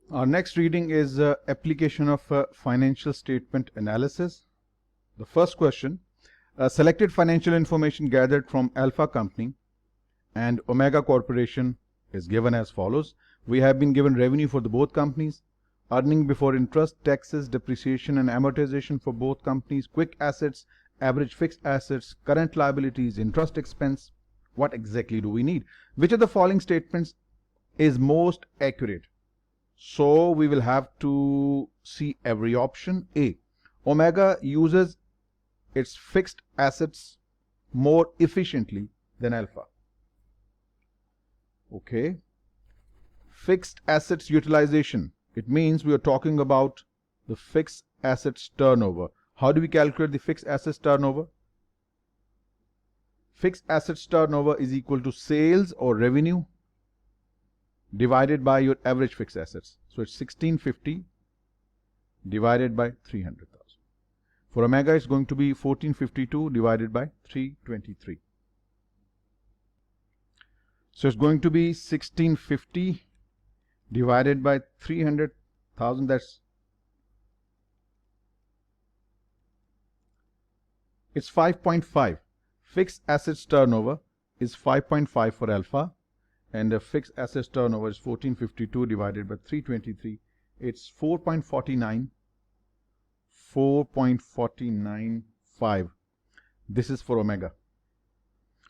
Our next reading is application of financial statement analysis. The first question, selected financial information gathered from Alpha Company and Omega Corporation is given as follows. We have been given revenue for the both companies, earning before interest, taxes, depreciation and amortization for both companies, quick assets, average fixed assets, current liabilities, interest expense. What exactly do we need? Which of the following statements is most accurate? So we will have to see every option. A, Omega uses its fixed assets more efficiently than Alpha. Okay. Fixed assets utilization. It means we are talking about the fixed assets turnover. How do we calculate the fixed assets turnover? Fixed assets turnover is equal to sales or revenue divided by your average fixed assets. So it's 1650 divided by 300,000. For Omega, it's going to be 1452 divided by 323. So it's going to be 1650 divided by 300,000. It's 5.5. Fixed assets turnover is 5.5 for Alpha, and the fixed assets turnover is 1452 divided by 323. It's 4.49. 4.495. This is for Omega.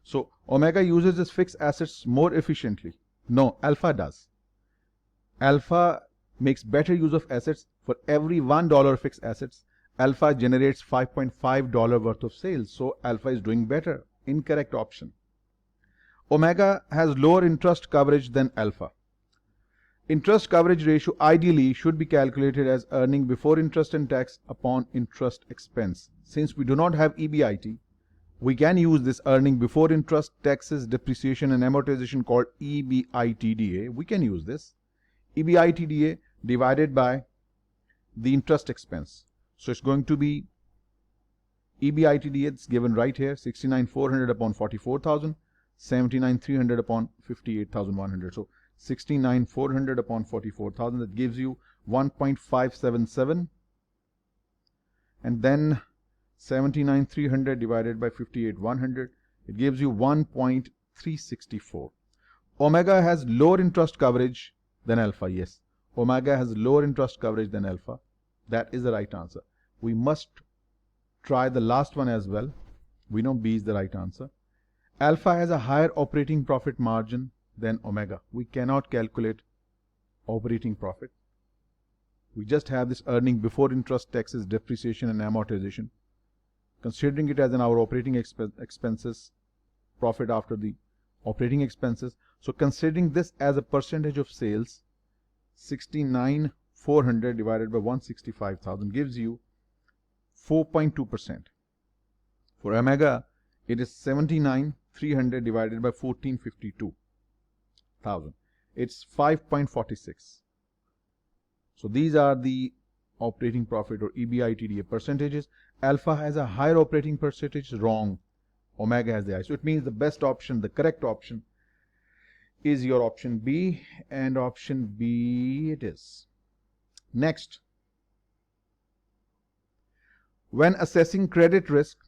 So Omega uses its fixed assets more efficiently. No, Alpha does. Alpha makes better use of assets. For every $1 fixed assets, Alpha generates $5.5 worth of sales. So Alpha is doing better. Incorrect option. Omega has lower interest coverage than Alpha. Interest coverage ratio ideally should be calculated as earning before interest and tax upon interest expense. Since we do not have EBIT, we can use this earning before interest, taxes, depreciation and amortization called EBITDA. We can use this. EBITDA divided by the interest expense. So it's going to be EBITDA, it's given right here, 69,400 upon 44,000, 79,300 upon 58,100. So 69,400 upon 44,000, that gives you 1.577, and then 79,300 divided by 58,100, it gives you 1.364. Omega has lower interest coverage than Alpha. Yes, Omega has lower interest coverage than Alpha. That is the right answer. We must try the last one as well. We know B is the right answer. Alpha has a higher operating profit margin than Omega. We cannot calculate operating profit. We just have this earning before interest, taxes, depreciation and amortization. Considering it as our operating expenses, profit after the operating expenses. So considering this as a percentage of sales, 69,400 divided by 165,000 gives you 4.2%. For Omega, it is 79,300 divided by 1452,000. It's 5.46. So these are the operating profit or EBITDA percentages. Alpha has a higher operating percentage. Wrong. Omega has the higher. So it means the best option, the correct option is your option B, and option B it is. Next, when assessing credit risk,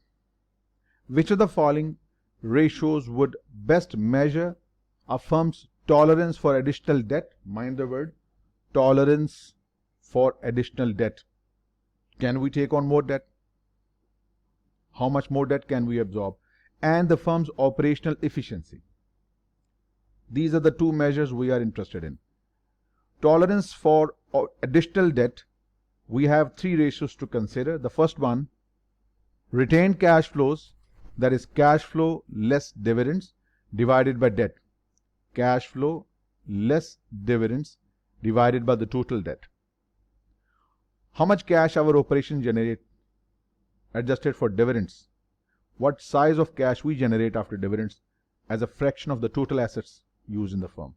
which of the following ratios would best measure a firm's tolerance for additional debt? Mind the word, tolerance for additional debt. Can we take on more debt? How much more debt can we absorb? And the firm's operational efficiency. These are the two measures we are interested in. Tolerance for additional debt, we have three ratios to consider. The first one, retained cash flows, that is cash flow less dividends divided by debt. Cash flow less dividends divided by the total debt. How much cash our operations generate adjusted for dividends? What size of cash we generate after dividends as a fraction of the total assets used in the firm?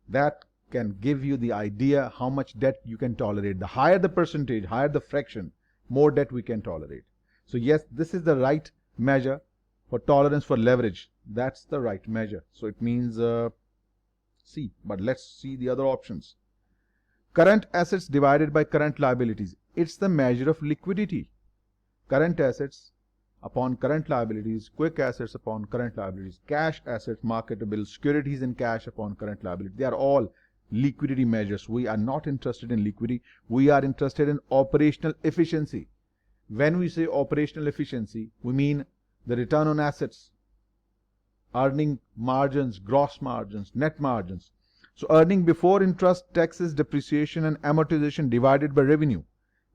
That can give you the idea how much debt you can tolerate. The higher the percentage, higher the fraction, more debt we can tolerate. So yes, this is the right measure for tolerance for leverage. That's the right measure. So it means C. But let's see the other options. Current assets divided by current liabilities. It's the measure of liquidity. Current assets upon current liabilities, quick assets upon current liabilities, cash assets, marketable securities and cash upon current liabilities. They are all liquidity measures. We are not interested in liquidity. We are interested in operational efficiency. When we say operational efficiency, we mean the return on assets, earning margins, gross margins, net margins. So earning before interest, taxes, depreciation and amortization divided by revenue.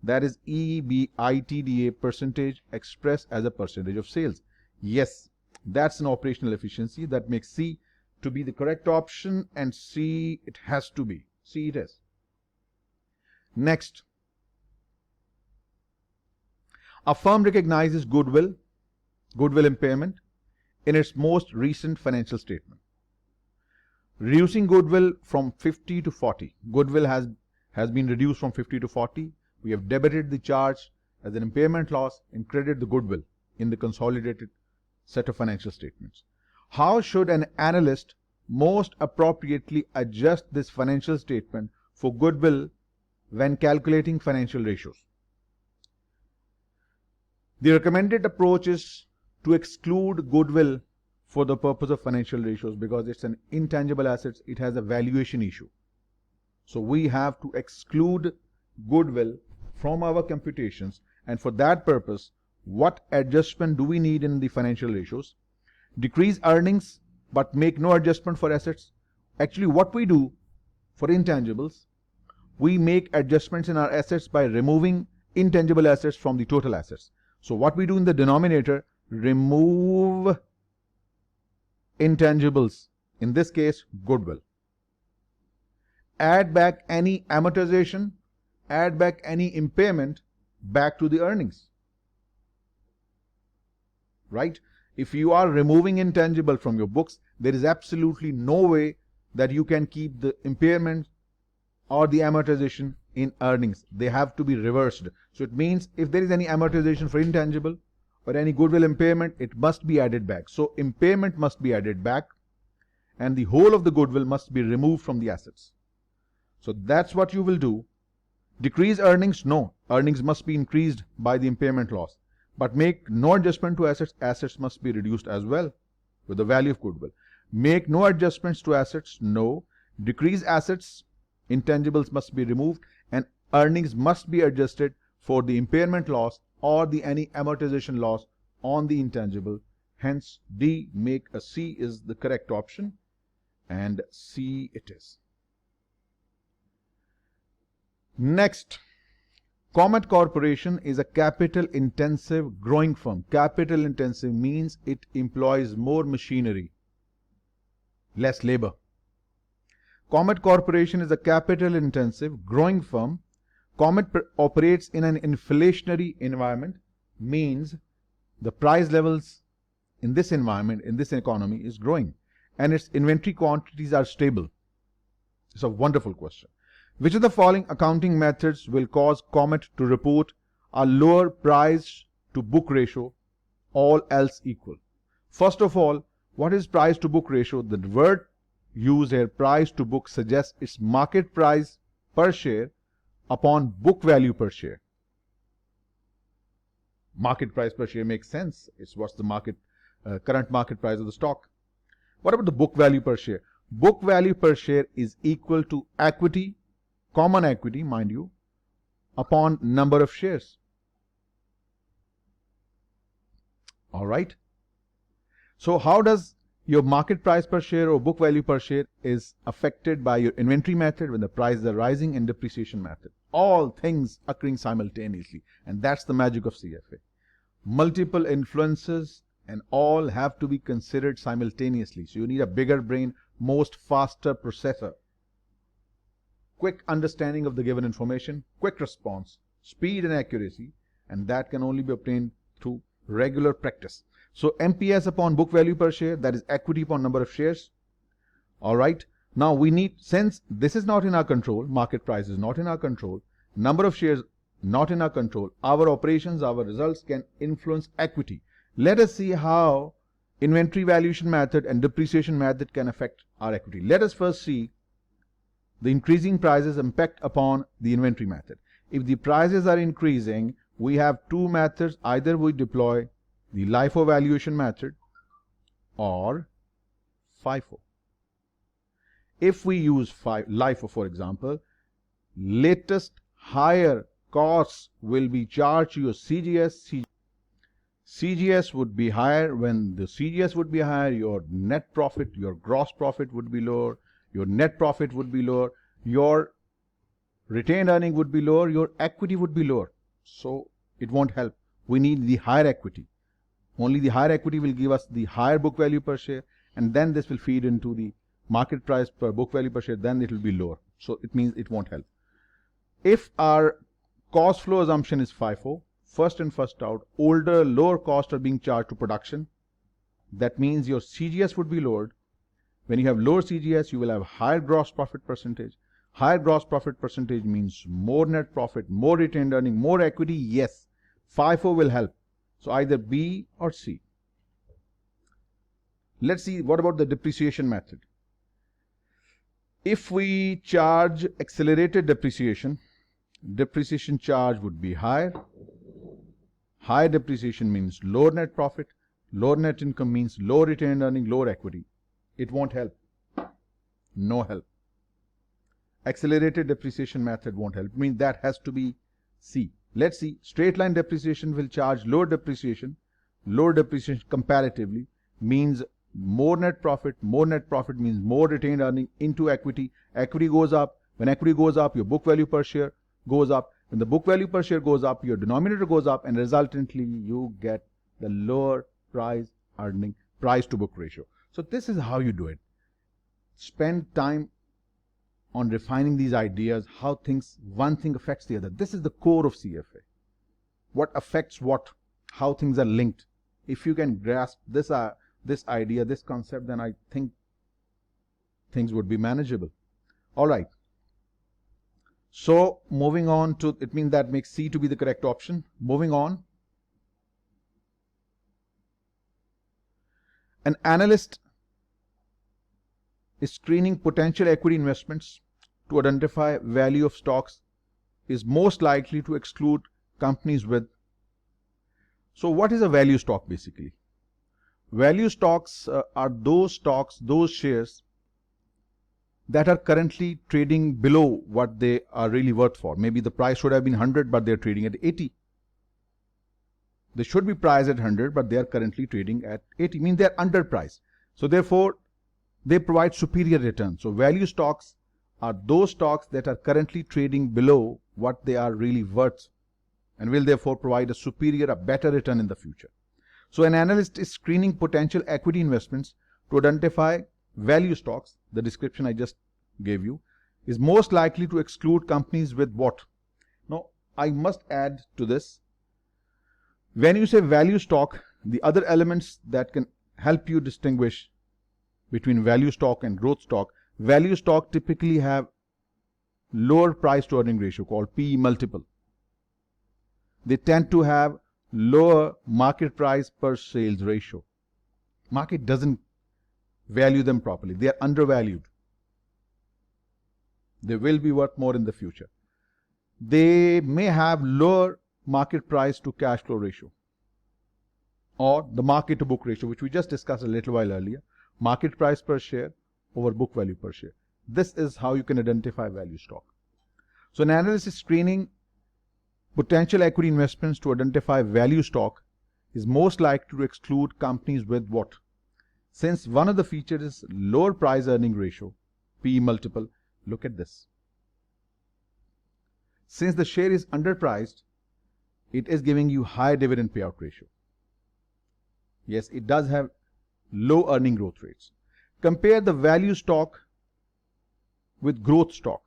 That is EBITDA percentage expressed as a percentage of sales. Yes, that's an operational efficiency. That makes C to be the correct option, and C it has to be. C it is. Next, a firm recognizes goodwill impairment in its most recent financial statement. Reducing goodwill from 50 to 40. Goodwill has been reduced from 50 to 40. We have debited the charge as an impairment loss and credited the goodwill in the consolidated set of financial statements. How should an analyst most appropriately adjust this financial statement for goodwill when calculating financial ratios? The recommended approach is to exclude goodwill for the purpose of financial ratios because it's an intangible asset. It has a valuation issue. So we have to exclude goodwill from our computations, and for that purpose, what adjustment do we need in the financial ratios? Decrease earnings but make no adjustment for assets. Actually, what we do for intangibles, we make adjustments in our assets by removing intangible assets from the total assets. So what we do in the denominator, remove intangibles, in this case goodwill. Add back any amortization, add back any impairment back to the earnings. Right? If you are removing intangible from your books, there is absolutely no way that you can keep the impairment or the amortization in earnings. They have to be reversed. So it means if there is any amortization for intangible or any goodwill impairment, it must be added back. So impairment must be added back and the whole of the goodwill must be removed from the assets. So that's what you will do. Decrease earnings? No. Earnings must be increased by the impairment loss. But make no adjustment to assets. Assets must be reduced as well with the value of goodwill. Make no adjustments to assets? No. Decrease assets. Intangibles must be removed and earnings must be adjusted for the impairment loss or the any amortization loss on the intangible. Hence, D, make a C is the correct option, and C it is. Next, Comet Corporation is a capital-intensive growing firm. Capital-intensive means it employs more machinery, less labor. Comet Corporation is a capital-intensive growing firm. Comet operates in an inflationary environment, means the price levels in this environment, in this economy is growing, and its inventory quantities are stable. It's a wonderful question. Which of the following accounting methods will cause Comet to report a lower price to book ratio, all else equal? First of all, what is price to book ratio? The word used here, price to book, suggests its market price per share upon book value per share. Market price per share makes sense. It's what's the current market price of the stock. What about the book value per share? Book value per share is equal to equity, common equity, mind you, upon number of shares. All right. So how does your market price per share or book value per share is affected by your inventory method when the prices are rising, and depreciation method? All things occurring simultaneously, and that's the magic of CFA. Multiple influences and all have to be considered simultaneously. So you need a bigger brain, most faster processor, quick understanding of the given information, quick response, speed and accuracy, and that can only be obtained through regular practice. So MPS upon book value per share, that is equity upon number of shares. All right. Now we need, since this is not in our control, market price is not in our control, number of shares not in our control, our operations, our results can influence equity. Let us see how inventory valuation method and depreciation method can affect our equity. Let us first see The increasing prices impact upon the inventory method. If the prices are increasing, we have two methods. Either we deploy the LIFO valuation method or FIFO. If we use LIFO, for example, latest higher costs will be charged to your CGS. CGS would be higher. When the CGS would be higher, your net profit, your gross profit would be lower, your net profit would be lower, your retained earning would be lower, your equity would be lower. So it won't help. We need the higher equity. Only the higher equity will give us the higher book value per share, and then this will feed into the market price per book value per share, then it will be lower. So it means it won't help. If our cost flow assumption is FIFO, first in, first out, older, lower costs are being charged to production. That means your CGS would be lowered. When you have lower CGS, you will have higher gross profit percentage. Higher gross profit percentage means more net profit, more retained earning, more equity. Yes, FIFO will help. So either B or C. Let's see, what about the depreciation method? If we charge accelerated depreciation, depreciation charge would be higher. Higher depreciation means lower net profit. Lower net income means lower retained earning, lower equity. It won't help. No help. Accelerated depreciation method won't help. Means that has to be C. Let's see. Straight line depreciation will charge lower depreciation. Lower depreciation comparatively means more net profit. More net profit means more retained earning into equity. Equity goes up. When equity goes up, your book value per share goes up. When the book value per share goes up, your denominator goes up, and resultantly you get the lower price to book ratio. So this is how you do it. Spend time on refining these ideas, how one thing affects the other. This is the core of CFA. What affects what, how things are linked. If you can grasp this idea, this concept, then I think things would be manageable. All right. So moving on to, it means that makes C to be the correct option. Moving on. An analyst is screening potential equity investments to identify value of stocks is most likely to exclude companies with. So what is a value stock basically? Value stocks are those shares that are currently trading below what they are really worth for. Maybe the price should have been 100, but they're trading at 80. They should be priced at 100, but they are currently trading at 80. Means they're underpriced. So therefore, they provide superior returns. So value stocks are those stocks that are currently trading below what they are really worth and will therefore provide a better return in the future. So an analyst is screening potential equity investments to identify value stocks. The description I just gave you is most likely to exclude companies with what? Now, I must add to this. When you say value stock, the other elements that can help you distinguish between value stock and growth stock. Value stock typically have lower price to earning ratio called PE multiple. They tend to have lower market price per sales ratio. Market doesn't value them properly. They are undervalued. They will be worth more in the future. They may have lower market price to cash flow ratio or the market to book ratio, which we just discussed a little while earlier. Market price per share over book value per share. This is how you can identify value stock. So an analyst is screening potential equity investments to identify value stock is most likely to exclude companies with what? Since one of the features is lower price earning ratio, PE multiple, look at this. Since the share is underpriced, it is giving you high dividend payout ratio. Yes, it does have low earning growth rates. Compare the value stock with growth stock.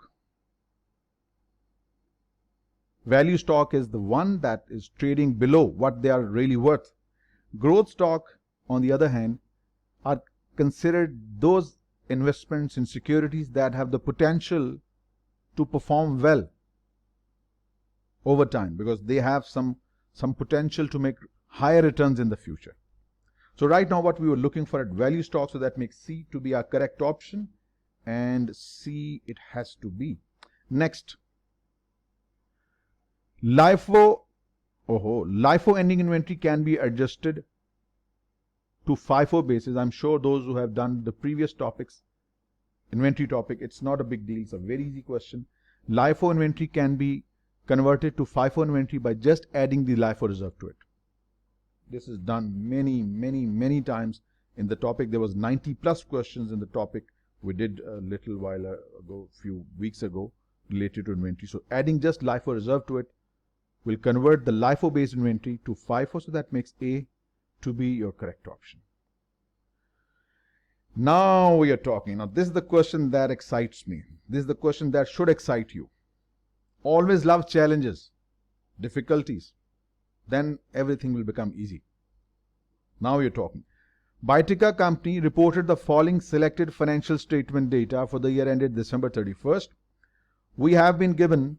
Value stock is the one that is trading below what they are really worth. Growth stock, on the other hand, are considered those investments in securities that have the potential to perform well over time because they have some potential to make higher returns in the future. So right now what we were looking for at value stock, so that makes C to be our correct option. and C it has to be. Next, LIFO ending inventory can be adjusted to FIFO basis. I'm sure those who have done the previous topics, inventory topic, it's not a big deal. It's a very easy question. LIFO inventory can be converted to FIFO inventory by just adding the LIFO reserve to it. This is done many times in the topic. There was 90+ questions in the topic we did a little while ago, few weeks ago, related to inventory. So adding just LIFO reserve to it will convert the LIFO based inventory to FIFO, so that makes A to be your correct option. Now we are talking. Now this is the question that excites me. This is the question that should excite you. Always love challenges, difficulties. Then everything will become easy. Now you're talking. Bytica company reported the following selected financial statement data for the year ended December 31st. We have been given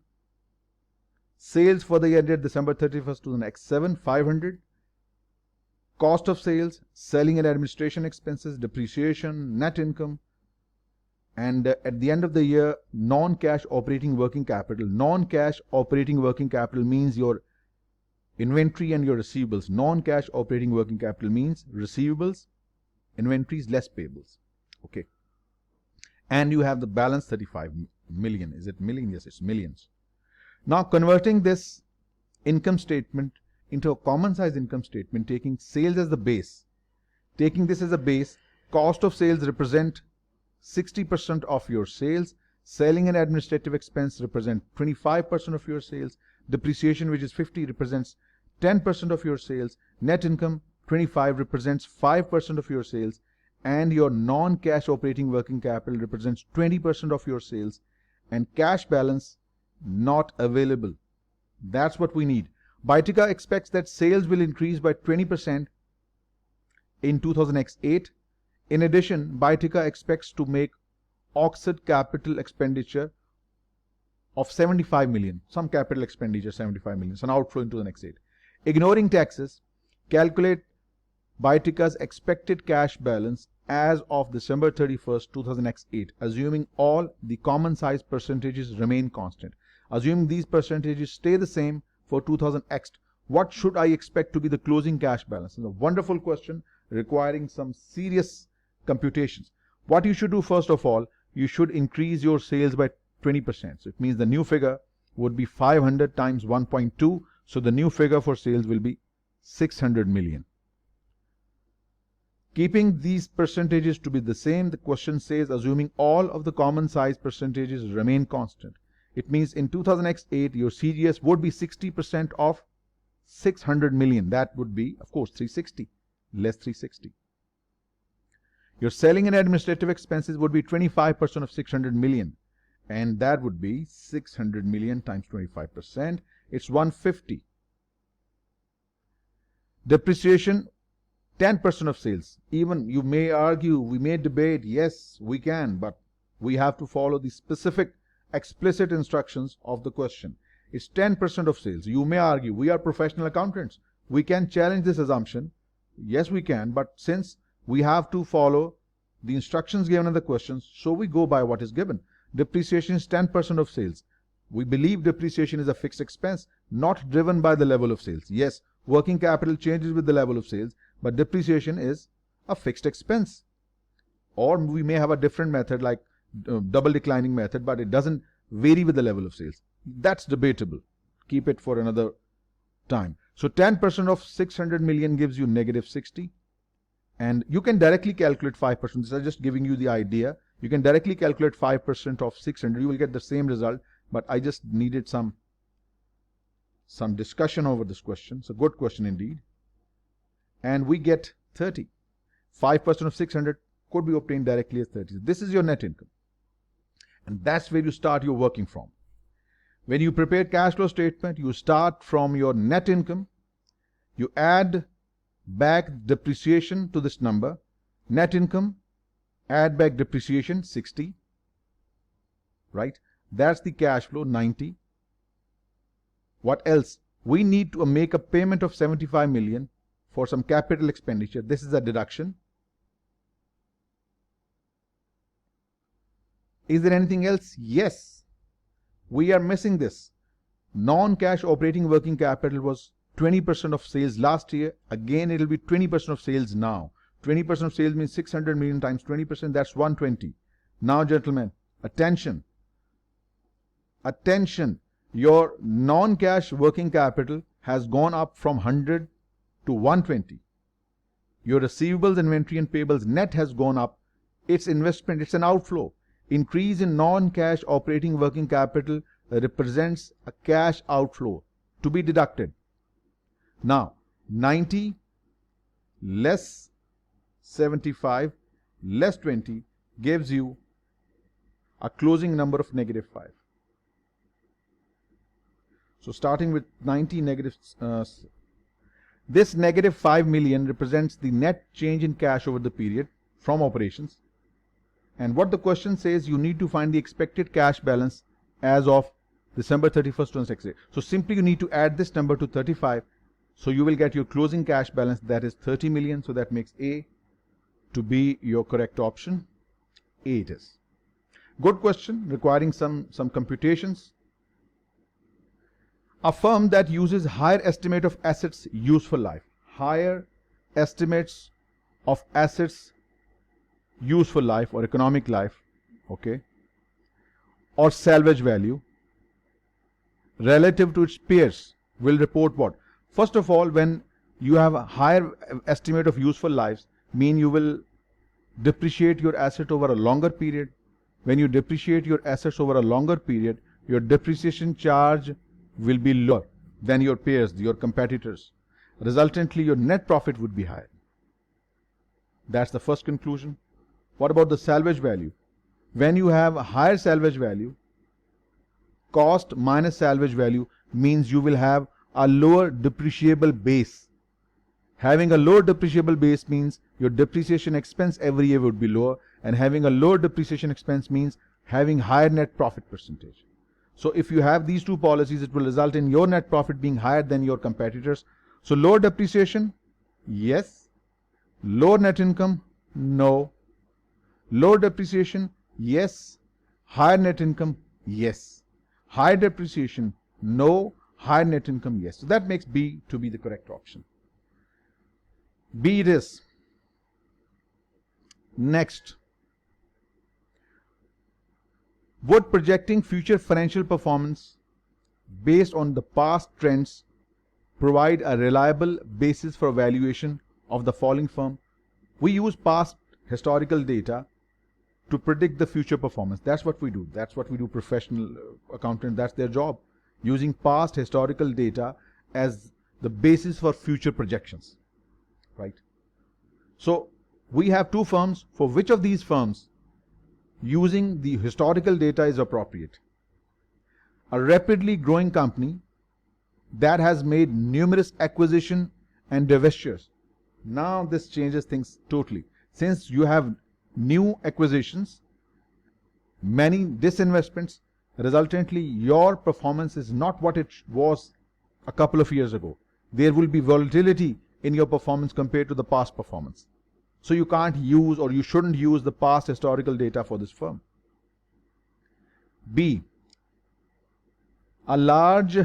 sales for the year ended December 31st, 2007, 500. Cost of sales, selling and administration expenses, depreciation, net income, and at the end of the year, non-cash operating working capital. Non-cash operating working capital means your inventory and your receivables. Non-cash operating working capital means receivables, inventories less payables. Okay. And you have the balance 35 million. Is it million? Yes, it's millions. Now converting this income statement into a common size income statement, taking sales as the base. Taking this as a base, cost of sales represent 60% of your sales. Selling and administrative expense represent 25% of your sales. Depreciation, which is 50, represents 10% of your sales. Net income, 25, represents 5% of your sales. And your non-cash operating working capital represents 20% of your sales. And cash balance not available. That's what we need. Bytica expects that sales will increase by 20% in 2008. In addition, Bytica expects to make Oxid capital expenditure of 75 million. Some capital expenditure, 75 million. It's an outflow into the next 8. Ignoring taxes, calculate Bytica's expected cash balance as of December 31st, 2008, assuming all the common size percentages remain constant. Assuming these percentages stay the same for 2000X, what should I expect to be the closing cash balance? It's a wonderful question requiring some serious computations. What you should do, first of all, you should increase your sales by 20%. So it means the new figure would be 500 times 1.2. So the new figure for sales will be 600 million. Keeping these percentages to be the same, the question says assuming all of the common size percentages remain constant. It means in 2008 your CGS would be 60% of 600 million. That would be, of course, 360 less 360. Your selling and administrative expenses would be 25% of 600 million. And that would be 600 million times 25%. It's 150. Depreciation, 10% of sales. Even you may argue, we may debate, yes, we can, but we have to follow the specific explicit instructions of the question. It's 10% of sales. You may argue, we are professional accountants. We can challenge this assumption. Yes, we can, but since we have to follow the instructions given in the questions, so we go by what is given. Depreciation is 10% of sales. We believe depreciation is a fixed expense, not driven by the level of sales. Yes, working capital changes with the level of sales, but depreciation is a fixed expense. Or we may have a different method like double declining method, but it doesn't vary with the level of sales. That's debatable. Keep it for another time. So 10% of 600 million gives you negative 60. And you can directly calculate 5%. This is just giving you the idea. You can directly calculate 5% of 600. You will get the same result. But I just needed some discussion over this question. It's a good question indeed. And we get 30. 5% of 600 could be obtained directly as 30. This is your net income. And that's where you start your working from. When you prepare cash flow statement, you start from your net income. You add back depreciation to this number. Net income, add back depreciation, 60. Right? That's the cash flow, 90. What else? We need to make a payment of 75 million for some capital expenditure. This is a deduction. Is there anything else? Yes. We are missing this. Non-cash operating working capital was 20% of sales last year. Again, it will be 20% of sales now. 20% of sales means 600 million times 20%, that's 120. Now, gentlemen, attention. Attention. Your non-cash working capital has gone up from 100 to 120. Your receivables, inventory and payables net has gone up. It's investment, it's an outflow. Increase in non-cash operating working capital represents a cash outflow to be deducted. Now, 90 less 75 less 20 gives you a closing number of -5. So starting with 90 negative, this -5 million represents the net change in cash over the period from operations. And what the question says, you need to find the expected cash balance as of December 31st, 2016. So simply you need to add this number to 35. So you will get your closing cash balance, that is 30 million. So that makes A to be your correct option. A it is. Good question, requiring some computations. A firm that uses higher estimate of assets useful life. Higher estimates of assets useful life or economic life, okay, or salvage value relative to its peers will report what? First of all, when you have a higher estimate of useful lives, mean you will depreciate your asset over a longer period. When you depreciate your assets over a longer period, your depreciation charge will be lower than your peers, your competitors. Resultantly, your net profit would be higher. That's the first conclusion. What about the salvage value? When you have a higher salvage value, cost minus salvage value means you will have a lower depreciable base. Having a lower depreciable base means your depreciation expense every year would be lower, and having a lower depreciation expense means having higher net profit percentage. So if you have these two policies, it will result in your net profit being higher than your competitors. So lower depreciation, yes. Lower net income, no. Lower depreciation, yes. Higher net income, yes. Higher depreciation, no. Higher net income, yes. So that makes B to be the correct option. B it is. Next. Would projecting future financial performance based on the past trends provide a reliable basis for evaluation of the following firm? We use past historical data to predict the future performance. That's what we do. That's what we do, professional accountant. That's their job. Using past historical data as the basis for future projections. Right? So we have two firms. For which of these firms using the historical data is appropriate? A rapidly growing company that has made numerous acquisition and divestitures. Now this changes things totally. Since you have new acquisitions, many disinvestments, resultantly your performance is not what it was a couple of years ago. There will be volatility in your performance compared to the past performance. So you can't use, or you shouldn't use, the past historical data for this firm. B. A large,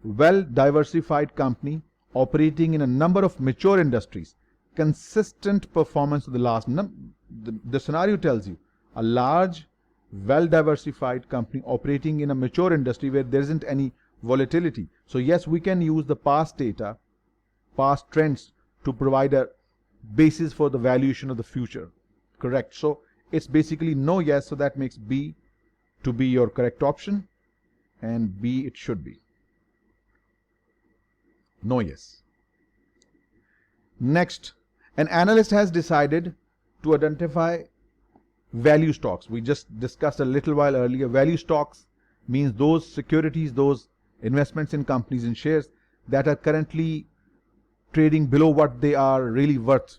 well-diversified company operating in a number of mature industries. Consistent performance of the last. The scenario tells you a large, well-diversified company operating in a mature industry where there isn't any volatility. So yes, we can use the past data, past trends to provide a basis for the valuation of the future. Correct. So it's basically no, yes. So that makes B to be your correct option, and B it should be. No, yes. Next, an analyst has decided to identify value stocks. We just discussed a little while earlier. Value stocks means those securities, those investments in companies and shares that are currently trading below what they are really worth,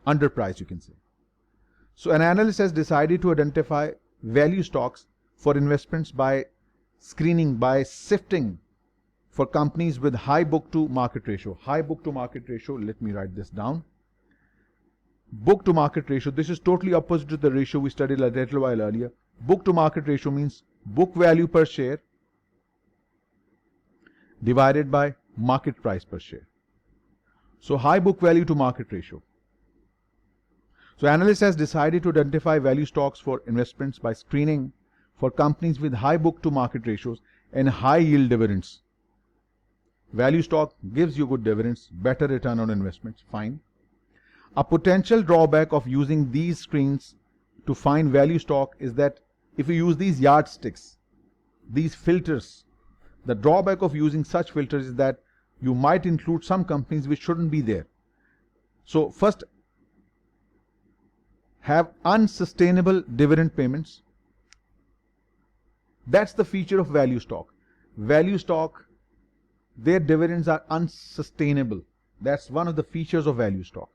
underpriced, you can say. So an analyst has decided to identify value stocks for investments by screening, by sifting for companies with high book to market ratio. High book to market ratio, let me write this down. Book to market ratio, this is totally opposite to the ratio we studied a little while earlier. book to market ratio means book value per share divided by market price per share. So high book value to market ratio. So analyst has decided to identify value stocks for investments by screening for companies with high book to market ratios and high yield dividends. Value stock gives you good dividends, better return on investments, fine. A potential drawback of using these screens to find value stock is that if you use these yardsticks, these filters, the drawback of using such filters is that you might include some companies which shouldn't be there. So first, have unsustainable dividend payments. That's the feature of value stock. Value stock, their dividends are unsustainable. That's one of the features of value stock.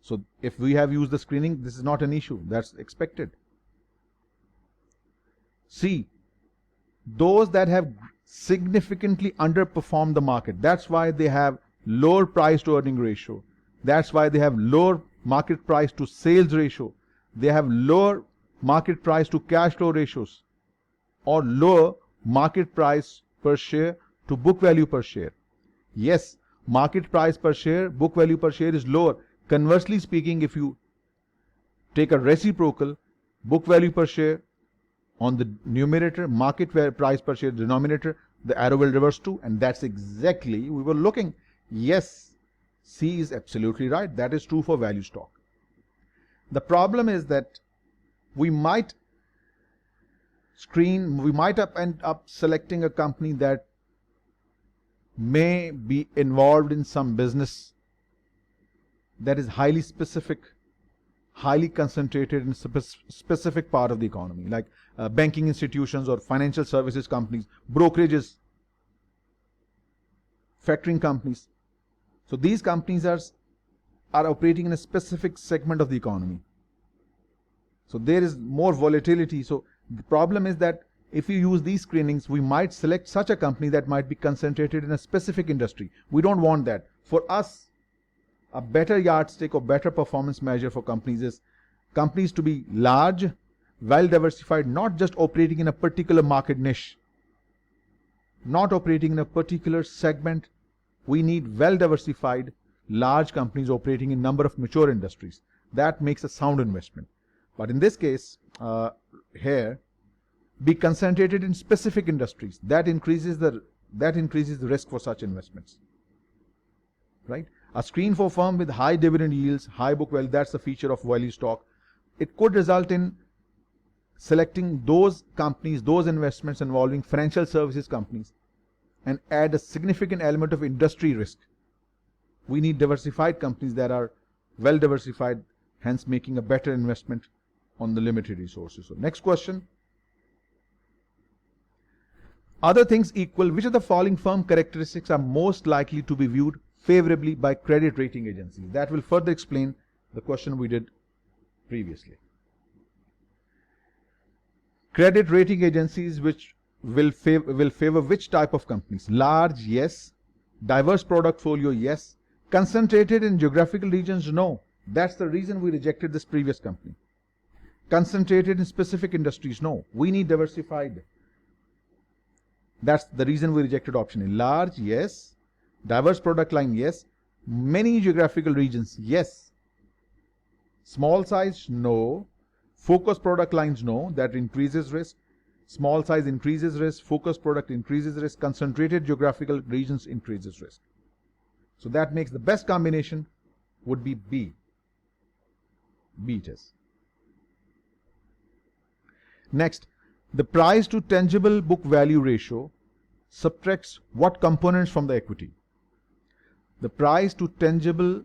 So if we have used the screening, this is not an issue. That's expected. C, those that have significantly underperformed the market. That's why they have lower price to earning ratio. That's why they have lower market price to sales ratio. They have lower market price to cash flow ratios, or lower market price per share to book value per share. Yes, market price per share, book value per share is lower. Conversely speaking, if you take a reciprocal, book value per share on the numerator, market price per share denominator, the arrow will reverse too, and that's exactly we were looking. Yes, C is absolutely right. That is true for value stock. The problem is that we might end up selecting a company that may be involved in some business that is highly specific, highly concentrated in a specific part of the economy, like banking institutions or financial services companies, brokerages, factoring companies. So these companies are operating in a specific segment of the economy. So there is more volatility. So the problem is that if you use these screenings, we might select such a company that might be concentrated in a specific industry. We don't want that. For us, a better yardstick or better performance measure for companies is companies to be large, well diversified, not just operating in a particular market niche, not operating in a particular segment. We need well diversified, large companies operating in a number of mature industries. That makes a sound investment. But in this case, here, be concentrated in specific industries. That increases the risk for such investments. Right? A screen for firm with high dividend yields, high book value, that's the feature of value stock. It could result in selecting those companies, those investments involving financial services companies, and add a significant element of industry risk. We need diversified companies that are well diversified, hence making a better investment on the limited resources. So next question. Other things equal, which of the following firm characteristics are most likely to be viewed favorably by credit rating agencies? That will further explain the question we did previously. Credit rating agencies which will favor which type of companies? Large, yes. Diverse product portfolio, yes. Concentrated in geographical regions, no. That's the reason we rejected this previous company. Concentrated in specific industries, no. We need diversified. That's the reason we rejected option A. Large, yes. Diverse product line, yes. Many geographical regions, yes. Small size, no. Focus product lines, no. That increases risk. Small size increases risk. Focus product increases risk. Concentrated geographical regions increases risk. So that makes the best combination would be B. B it is. Next, the price to tangible book value ratio subtracts what components from the equity? The price to tangible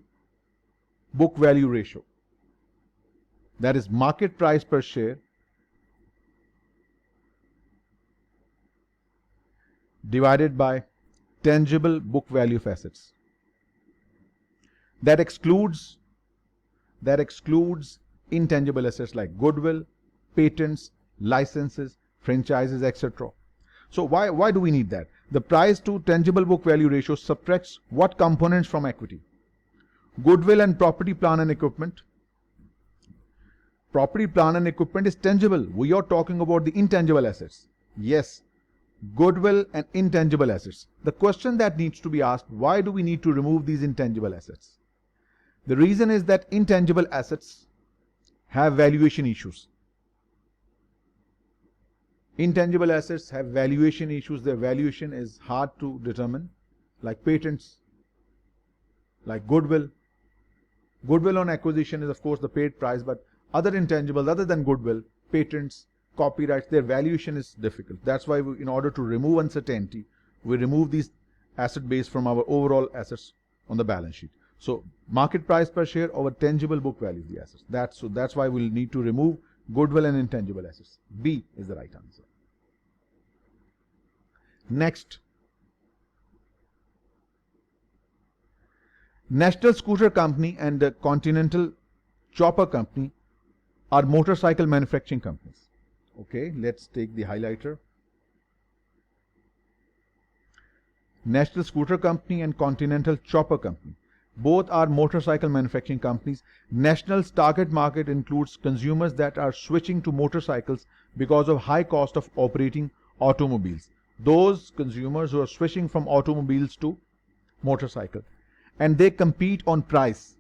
book value ratio, that is market price per share divided by tangible book value of assets. That excludes intangible assets like goodwill, patents, licenses, franchises, etc. So why do we need that? The price to tangible book value ratio subtracts what components from equity? Goodwill and property, plant and equipment, Property, plant and equipment is tangible. We are talking about the intangible assets. Yes, goodwill and intangible assets. The question that needs to be asked, why do we need to remove these intangible assets? The reason is that intangible assets have valuation issues. Intangible assets have valuation issues. Their valuation is hard to determine, like patents, like goodwill. Goodwill on acquisition is of course the paid price, but other intangibles other than goodwill, patents, copyrights, their valuation is difficult. That's why in order to remove uncertainty, we remove these asset base from our overall assets on the balance sheet. So market price per share over tangible book value of the assets. That's why we'll need to remove goodwill and intangible assets. B is the right answer. Next, National Scooter Company and the Continental Chopper Company are motorcycle manufacturing companies. Okay, let's take the highlighter. National Scooter Company and Continental Chopper Company. Both are motorcycle manufacturing companies. National's target market includes consumers that are switching to motorcycles because of high cost of operating automobiles. Those consumers who are switching from automobiles to motorcycle. And they compete on price.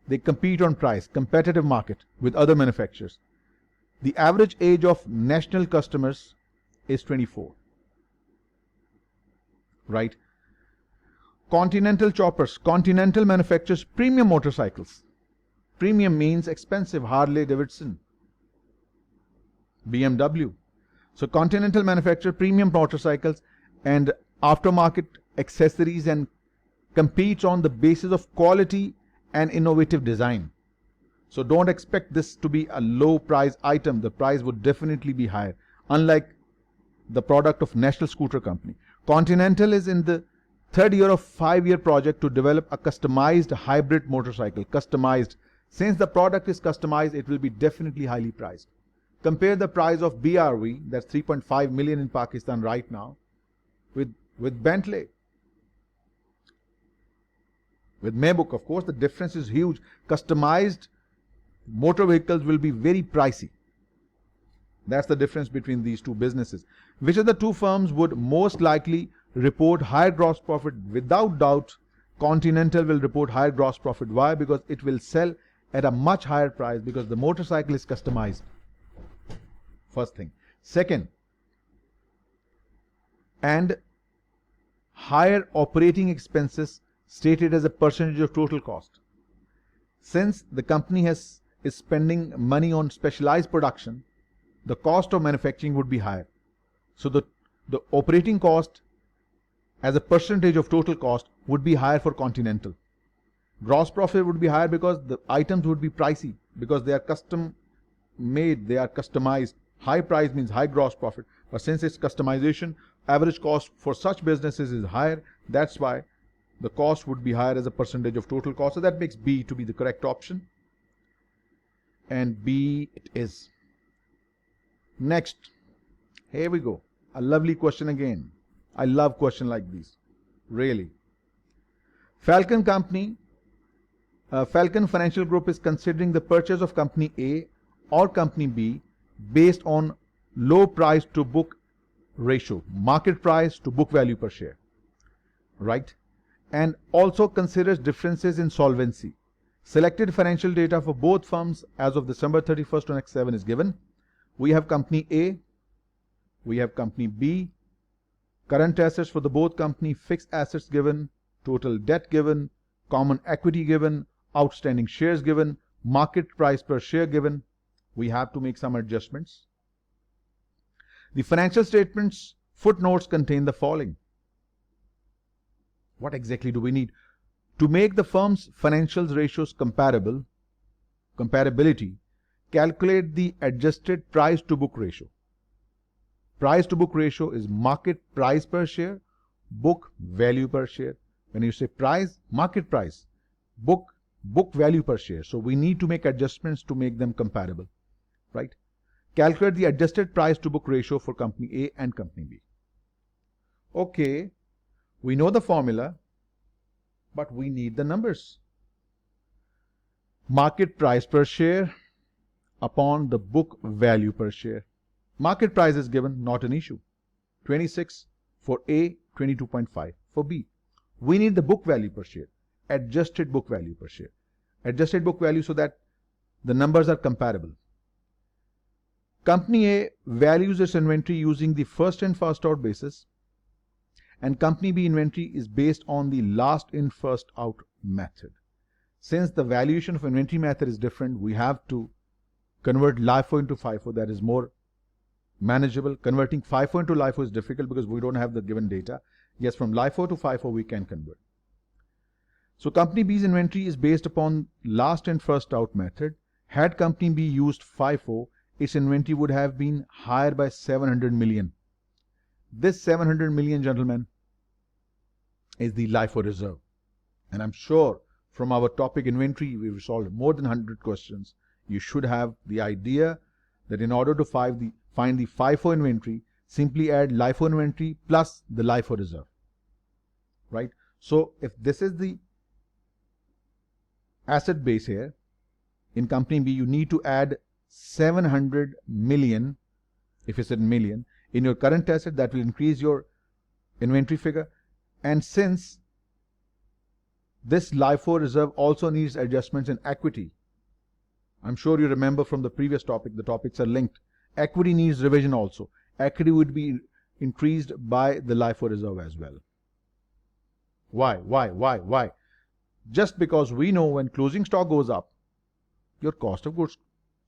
They compete on price, competitive market with other manufacturers. The average age of National customers is 24. Right? Continental Choppers. Continental manufactures premium motorcycles. Premium means expensive. Harley Davidson, BMW. So Continental manufactures premium motorcycles and aftermarket accessories and competes on the basis of quality and innovative design. So don't expect this to be a low price item. The price would definitely be higher, unlike the product of National Scooter Company. Continental is in the third year of 5-year project to develop a customized hybrid motorcycle. Customized. Since the product is customized, it will be definitely highly priced. Compare the price of BRV, that's 3.5 million in Pakistan right now, with Bentley. With Maybach, of course, the difference is huge. Customized motor vehicles will be very pricey. That's the difference between these two businesses. Which of the two firms would most likely report higher gross profit? Without doubt, Continental will report higher gross profit. Why? Because it will sell at a much higher price because the motorcycle is customized. First thing. Second, and higher operating expenses stated as a percentage of total cost. Since the company is spending money on specialized production, the cost of manufacturing would be higher. So the operating cost as a percentage of total cost would be higher for Continental. Gross profit would be higher because the items would be pricey, because they are custom made, they are customized. High price means high gross profit, but since it's customization, average cost for such businesses is higher. That's why the cost would be higher as a percentage of total cost. So that makes B to be the correct option. And B it is. Next, here we go. A lovely question again. I love questions like these. Really. Falcon Financial Group is considering the purchase of Company A or Company B based on low price to book ratio, market price to book value per share. Right? And also considers differences in solvency. Selected financial data for both firms as of December 31st, 2007 is given. We have Company A, we have Company B, current assets for the both company, fixed assets given, total debt given, common equity given, outstanding shares given, market price per share given. We have to make some adjustments. The financial statements footnotes contain the following. What exactly do we need? To make the firm's financials ratios comparability, calculate the adjusted price to book ratio. Price to book ratio is market price per share, book value per share. When you say price, market price, book value per share. So we need to make adjustments to make them comparable, right? Calculate the adjusted price to book ratio for Company A and Company B. Okay, we know the formula, but we need the numbers. Market price per share upon the book value per share. Market price is given, not an issue. 26 for A, 22.5 for B. We need the book value per share, adjusted book value per share. Adjusted book value so that the numbers are comparable. Company A values its inventory using the first in first out basis, and Company B inventory is based on the last in first out method. Since the valuation of inventory method is different, we have to convert LIFO into FIFO. That is more manageable. Converting FIFO into LIFO is difficult because we don't have the given data. Yes, from LIFO to FIFO we can convert. So Company B's inventory is based upon last in first out method. Had Company B used FIFO, its inventory would have been higher by 700 million. This 700 million, gentlemen, is the LIFO reserve. And I'm sure from our topic inventory, we've solved more than 100 questions. You should have the idea that in order to find the FIFO inventory, simply add LIFO inventory plus the LIFO reserve. Right? So if this is the asset base here, in Company B, you need to add 700 million, if it's in million, in your current asset. That will increase your inventory figure. And since this LIFO reserve also needs adjustments in equity, I'm sure you remember from the previous topic, the topics are linked. Equity needs revision also. Equity would be increased by the LIFO reserve as well. Why? Just because we know when closing stock goes up, your cost of goods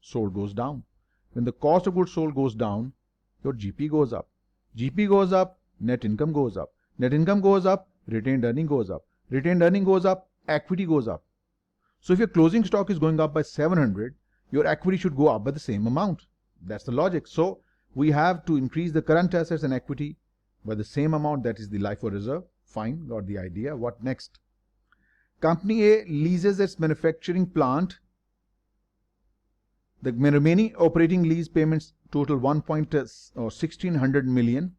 sold goes down. When the cost of goods sold goes down, your GP goes up. GP goes up, net income goes up. Net income goes up, retained earning goes up. Retained earning goes up, equity goes up. So if your closing stock is going up by 700, your equity should go up by the same amount. That's the logic. So we have to increase the current assets and equity by the same amount, that is the LIFO reserve. Fine, got the idea. What next? Company A leases its manufacturing plant. The remaining operating lease payments total 1,1600 million,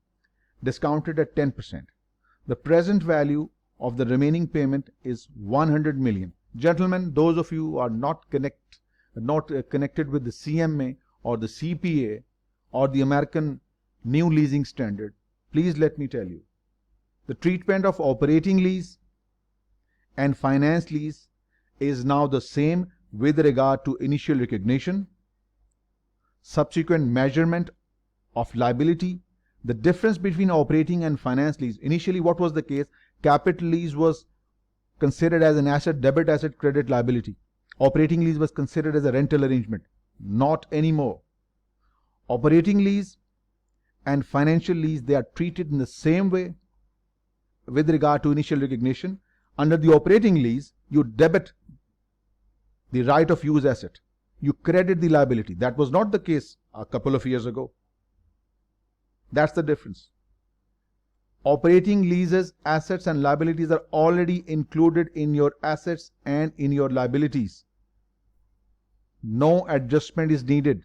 discounted at 10%. The present value of the remaining payment is 100 million. Gentlemen, those of you who are not connected with the CMA or the CPA or the American New Leasing Standard, please let me tell you, the treatment of operating lease and finance lease is now the same with regard to initial recognition, subsequent measurement of liability. The difference between operating and finance lease, initially what was the case? Capital lease was considered as an asset, debit asset, credit liability. Operating lease was considered as a rental arrangement. Not anymore. Operating lease and financial lease, they are treated in the same way with regard to initial recognition. Under the operating lease, you debit the right of use asset. You credit the liability. That was not the case a couple of years ago. That's the difference. Operating leases, assets and liabilities are already included in your assets and in your liabilities. No adjustment is needed.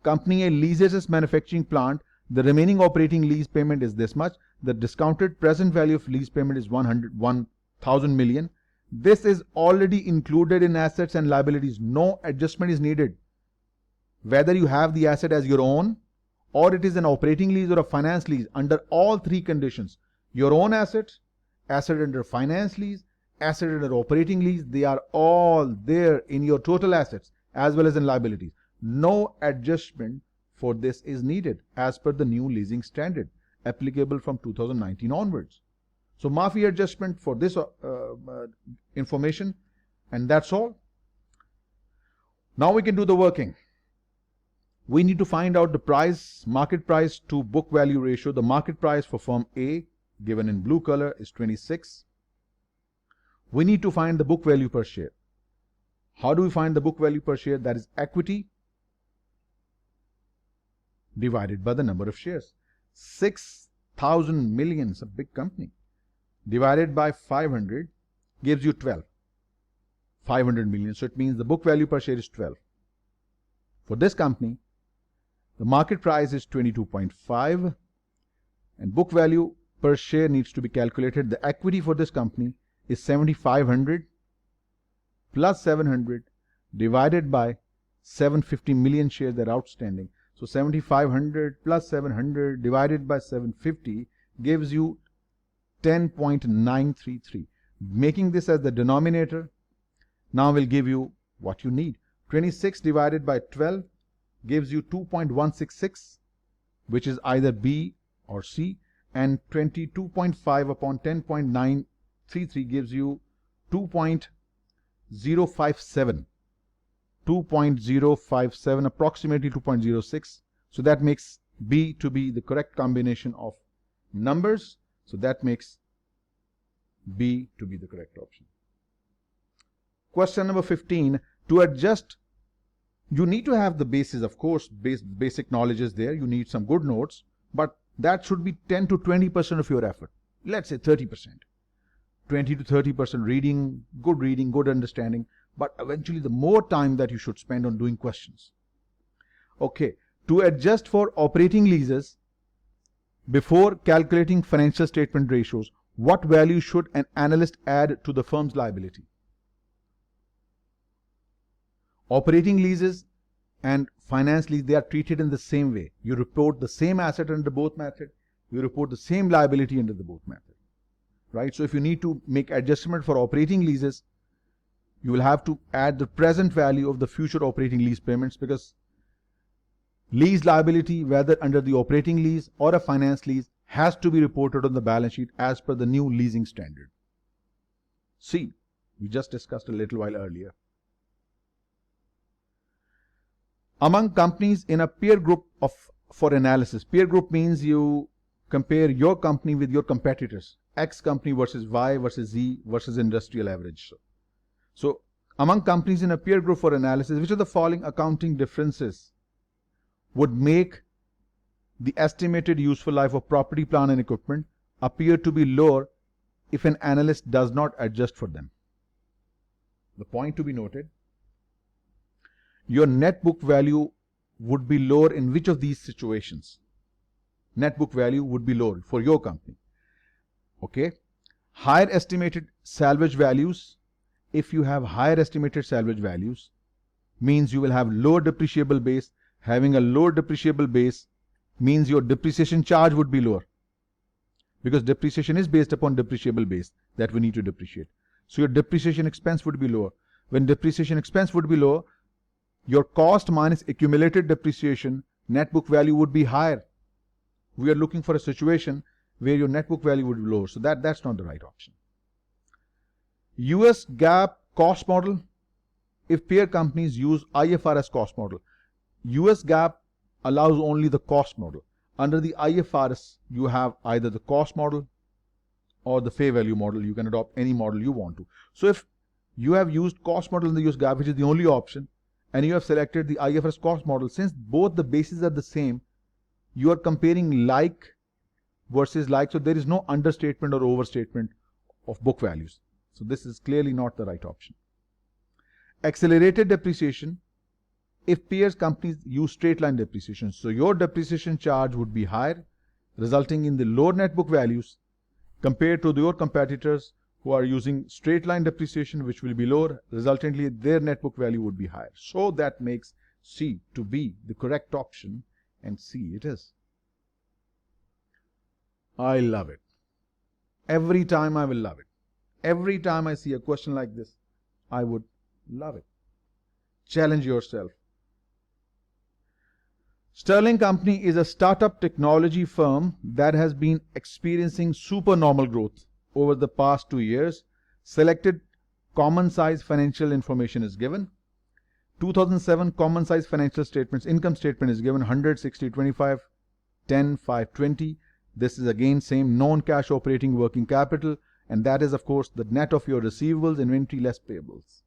Company A leases its manufacturing plant. The remaining operating lease payment is this much. The discounted present value of lease payment is 1,000 million. This is already included in assets and liabilities. No adjustment is needed. Whether you have the asset as your own or it is an operating lease or a finance lease, under all three conditions, your own asset, asset under finance lease, asset under operating lease, they are all there in your total assets as well as in liabilities. No adjustment for this is needed as per the new leasing standard applicable from 2019 onwards. So Maafi adjustment for this information, and that's all. Now we can do the working. We need to find out the price, market price to book value ratio. The market price for firm A, given in blue color, is 26. We need to find the book value per share. How do we find the book value per share? That is equity divided by the number of shares. 6,000 million is a big company. Divided by 500 gives you 12. 500 million. So it means the book value per share is 12. For this company, the market price is 22.5 and book value per share needs to be calculated. The equity for this company is 7,500 plus 700 divided by 750 million shares that are outstanding. So 7,500 plus 700 divided by 750 gives you 10.933. Making this as the denominator now will give you what you need. 26 divided by 12 gives you 2.166, which is either B or C, and 22.5 upon 10.933 gives you 2.057. 2.057, approximately 2.06. So that makes B to be the correct combination of numbers. So that makes B to be the correct option. Question number 15. To adjust, you need to have the basis, of course, basic knowledge is there. You need some good notes, but that should be 10 to 20% of your effort. Let's say 30%. 20 to 30% reading, good understanding, but eventually the more time that you should spend on doing questions. Okay, to adjust for operating leases before calculating financial statement ratios, what value should an analyst add to the firm's liability? Operating leases and finance lease, they are treated in the same way. You report the same asset under both method. You report the same liability under the both method. Right? So if you need to make adjustment for operating leases, you will have to add the present value of the future operating lease payments, because lease liability, whether under the operating lease or a finance lease, has to be reported on the balance sheet as per the new leasing standard. C, we just discussed a little while earlier. Among companies in a peer group for analysis, peer group means you compare your company with your competitors, X company versus Y versus Z versus industrial average. So among companies in a peer group for analysis, which of the following accounting differences would make the estimated useful life of property, plant and equipment appear to be lower if an analyst does not adjust for them? The point to be noted, your net book value would be lower in which of these situations? Net book value would be lower for your company. Okay. Higher estimated salvage values. If you have higher estimated salvage values, means you will have lower depreciable base. Having a lower depreciable base means your depreciation charge would be lower, because depreciation is based upon depreciable base that we need to depreciate. So your depreciation expense would be lower. When depreciation expense would be lower, your cost minus accumulated depreciation, net book value would be higher. We are looking for a situation where your net book value would be lower. So that's not the right option. US GAAP cost model. If peer companies use IFRS cost model, US GAAP allows only the cost model. Under the IFRS, you have either the cost model or the fair value model. You can adopt any model you want to. So if you have used cost model in the US GAAP, which is the only option, and you have selected the IFRS cost model, since both the bases are the same, you are comparing like versus like, so there is no understatement or overstatement of book values. So this is clearly not the right option. Accelerated depreciation. If peers companies use straight line depreciation, so your depreciation charge would be higher, resulting in the lower net book values compared to your competitors who are using straight line depreciation, which will be lower, resultantly their net book value would be higher. So that makes C to be the correct option, and C it is. I love it. Every time I will love it. Every time I see a question like this, I would love it. Challenge yourself. Sterling Company is a startup technology firm that has been experiencing supernormal growth over the past 2 years. Selected common size financial information is given. 2007 common size financial statements, income statement is given 100, 60, 25, 10, 5, 20. This is again same non-cash operating working capital, and that is of course the net of your receivables, inventory less payables.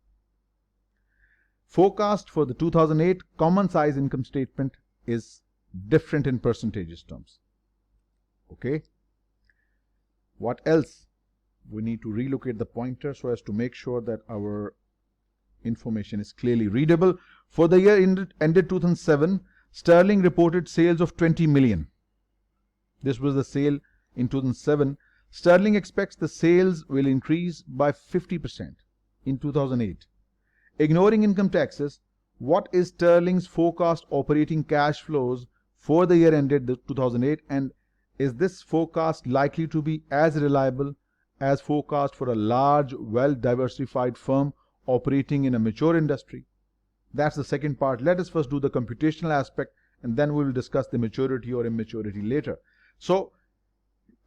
Forecast for the 2008 common size income statement is different in percentages terms. Okay. What else? We need to relocate the pointer so as to make sure that our information is clearly readable. For the year ended 2007, Sterling reported sales of 20 million. This was the sale in 2007. Sterling expects the sales will increase by 50% in 2008. Ignoring income taxes, what is Sterling's forecast operating cash flows for the year ended 2008, and is this forecast likely to be as reliable as forecast for a large, well-diversified firm operating in a mature industry? That's the second part. Let us first do the computational aspect, and then we will discuss the maturity or immaturity later. So,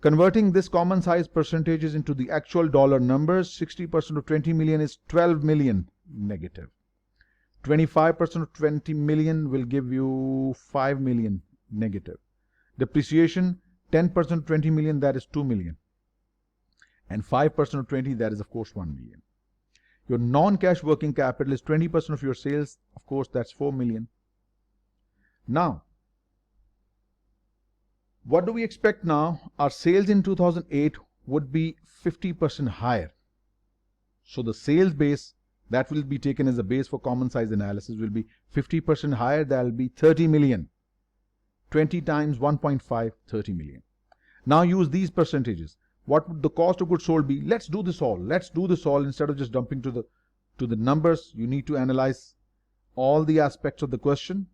converting this common size percentages into the actual dollar numbers, 60% of 20 million is 12 million negative. 25% of 20 million will give you 5 million negative. Depreciation, 10% of 20 million, that is 2 million. And 5% of 20, that is of course 1 million. Your non-cash working capital is 20% of your sales, of course that's 4 million. Now, what do we expect now? Our sales in 2008 would be 50% higher. So the sales base that will be taken as a base for common size analysis will be 50% higher. That will be 30 million. 20 times 1.5, 30 million. Now use these percentages. What would the cost of goods sold be? Let's do this all. Let's do this all instead of just dumping to the numbers. You need to analyze all the aspects of the question.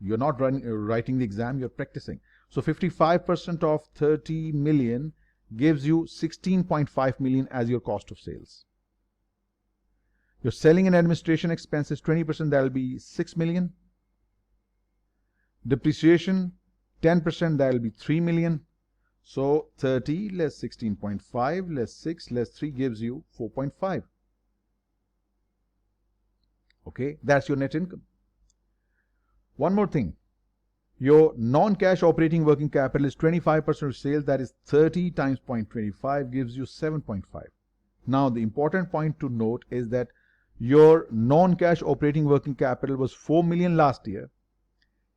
You're not writing the exam, you're practicing. So 55% of 30 million gives you 16.5 million as your cost of sales. Your selling and administration expenses, 20%, that will be 6 million. Depreciation, 10%, that will be 3 million. So 30 less 16.5 less 6 less 3 gives you 4.5. Okay, that's your net income. One more thing. Your non-cash operating working capital is 25% of sales, that is 30 times 0.25 gives you 7.5. Now the important point to note is that your non-cash operating working capital was 4 million last year.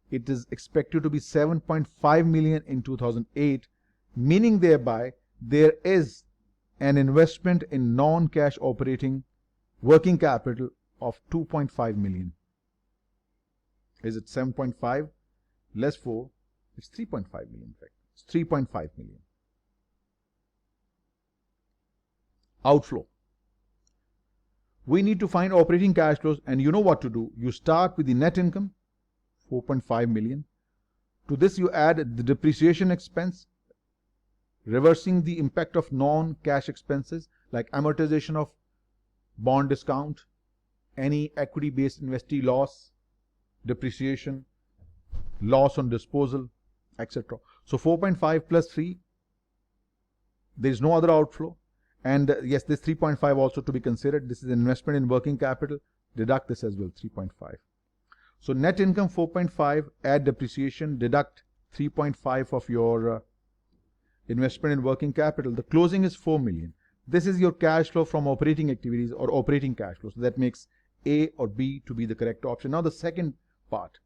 It is expected to be 7.5 million in 2008, meaning thereby there is an investment in non-cash operating working capital of 2.5 million. Is it 7.5 less 4? It's 3.5 million in fact. It's 3.5 million. Outflow. We need to find operating cash flows, and you know what to do. You start with the net income, 4.5 million. To this you add the depreciation expense, reversing the impact of non-cash expenses like amortization of bond discount, any equity-based investee loss, depreciation, loss on disposal, etc. So 4.5 plus 3, there is no other outflow. And yes, this 3.5 also to be considered. This is investment in working capital. Deduct this as well, 3.5. So net income 4.5, add depreciation, deduct 3.5 of your investment in working capital. The closing is 4 million. This is your cash flow from operating activities or operating cash flow. So that makes A or B to be the correct option. Now the second part.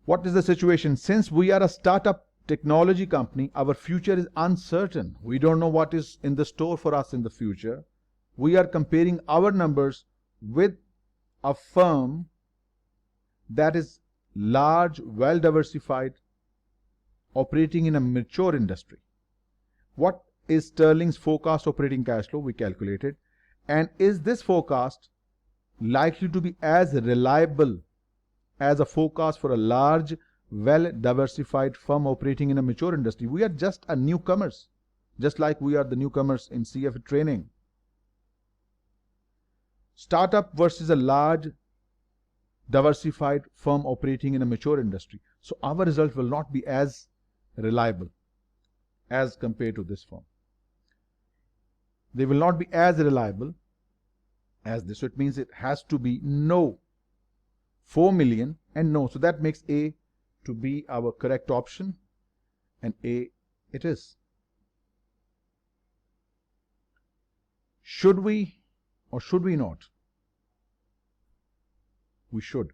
What is the situation? Since we are a startup technology company, our future is uncertain. We don't know what is in the store for us in the future. We are comparing our numbers with a firm that is large, well diversified, operating in a mature industry. What is Sterling's forecast operating cash flow? We calculated. And is this forecast likely to be as reliable as a forecast for a large, well-diversified firm operating in a mature industry? We are just a newcomers, just like we are the newcomers in CFA training. Startup versus a large, diversified firm operating in a mature industry. So our result will not be as reliable as compared to this firm. They will not be as reliable as this. So it means it has to be no. 4 million and no. So that makes A to be our correct option, and A it is. Should we or should we not? We should.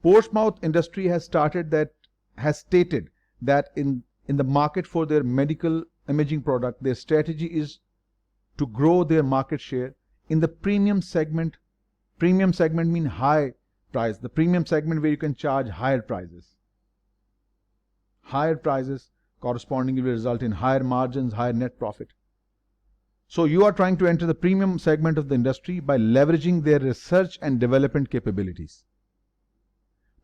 Portsmouth Industry has stated that in the market for their medical imaging product, their strategy is to grow their market share in the premium segment. Premium segment means high price. The premium segment where you can charge higher prices. Higher prices correspondingly will result in higher margins, higher net profit. So you are trying to enter the premium segment of the industry by leveraging their research and development capabilities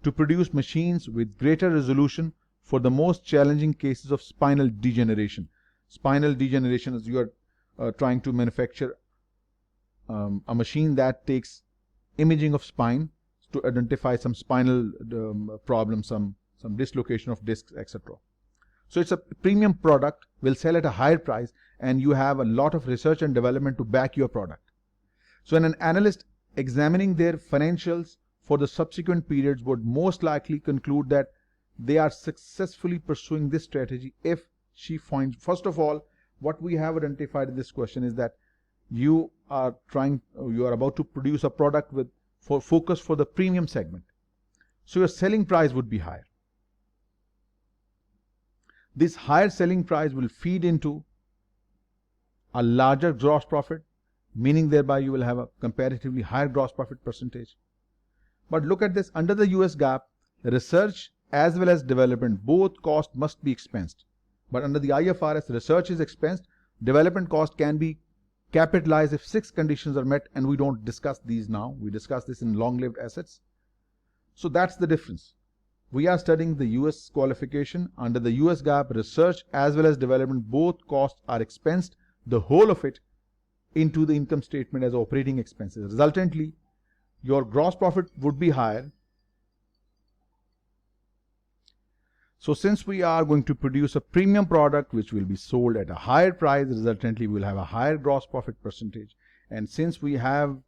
to produce machines with greater resolution for the most challenging cases of spinal degeneration. Spinal degeneration is you are trying to manufacture a machine that takes imaging of spine to identify some spinal problems, some dislocation of discs, etc. So it's a premium product, will sell at a higher price, and you have a lot of research and development to back your product. So an analyst examining their financials for the subsequent periods would most likely conclude that they are successfully pursuing this strategy if she finds, first of all, what we have identified in this question is that you are about to produce a product for focus for the premium segment. So your selling price would be higher. This higher selling price will feed into a larger gross profit, meaning thereby you will have a comparatively higher gross profit percentage. But look at this, under the US GAAP, research as well as development, both costs must be expensed. But under the IFRS, research is expensed, development cost can be capitalized if 6 conditions are met, and we don't discuss these now. We discuss this in long-lived assets. So that's the difference. We are studying the US qualification. Under the US GAAP, research as well as development, both costs are expensed, the whole of it, into the income statement as operating expenses. Resultantly, your gross profit would be higher. So since we are going to produce a premium product which will be sold at a higher price, resultantly we will have a higher gross profit percentage. And since we have